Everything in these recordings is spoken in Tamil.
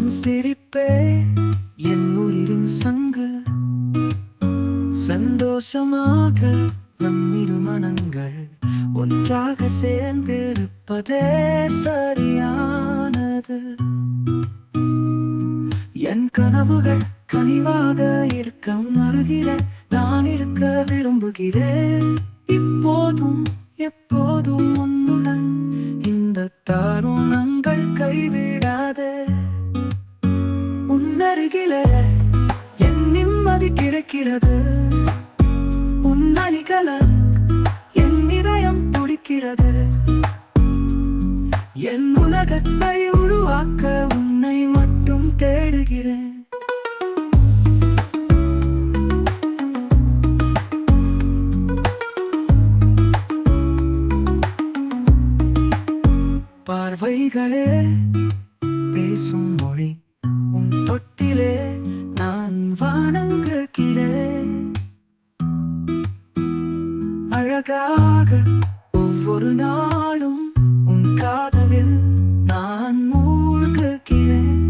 உன் சிரிப்பே என் உயிரின் சங்கு. சந்தோஷமாக நம் இரு மனங்கள் ஒன்றாக சேர்ந்திருப்பதே சரியானது. என் கனவுகள் கனிவாக இருக்க அருகிலே நான் இருக்க விரும்புகிறேன். இப்போதும் எப்போதும் உன்னுடன் இந்த தருணங்கள் கைவிடாதே. உன்னருகிலே என் நிம்மதி கிடைக்கிறது. உன் அணிகள என் இதயம் துடிக்கிறது. என் உலகத்தை உருவாக்க உன்னை மட்டும் தேடுகிறேன். பார்வைகளே பேசும் மொழி, உன் தொட்டிலே நான் வணங்குகிறேன். அழகாக ஒவ்வொரு நாளும் உன் காதலில் நான் மூழ்குகிறேன்.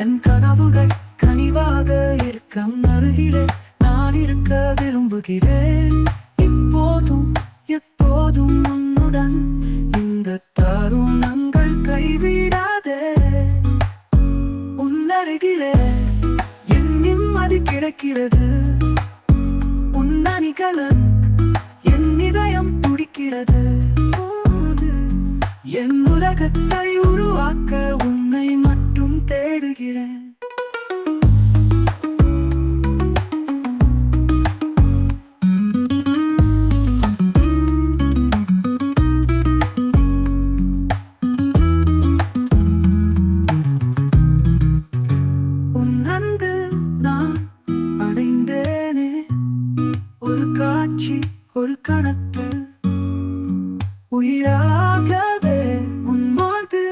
என் கனவுகள் கனிவாக இருக்க அருகிலே நான் இருக்க விரும்புகிறேன். இப்போதும் எப்போதும் உன்னுடன் இந்த தருணங்கள் கைவிடாதே. உன்னருகிலே என் நிம்மதி கிடைக்கிறது. உன் அணிகள என் இதயம் துடிக்கிறது. என் உலகத்தை உருவாக்க உன்னை மட்டும் தேடுகிறேன். உன் அன்பு நான் அடைந்தேனே, ஒரு காட்சி ஒரு கணக்கு உயிராகவே உன் மார்பு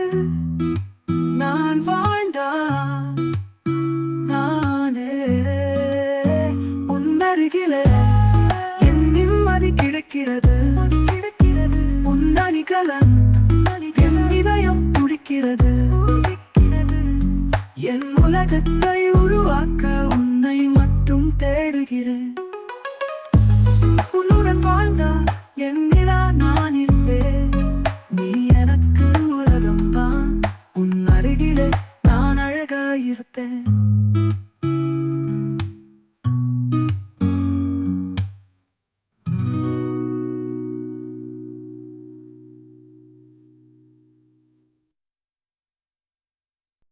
நான் வாழ்ந்தான் நானே. உன் அருகிலே என் நிம்மதி கிடைக்கிறது. உன் அணிகள என் இதயம் துடிக்கிறது. என் உலகத்தை உருவாக்க உன்னை மட்டும் தேடுகிறேன். உன்னுடன் வாழ்ந்தால் என் நிலா நான் இருப்பேன். நீ எனக்கு உலகம்தான். உன் அருகிலே நான் அழகாயிருப்பேன்.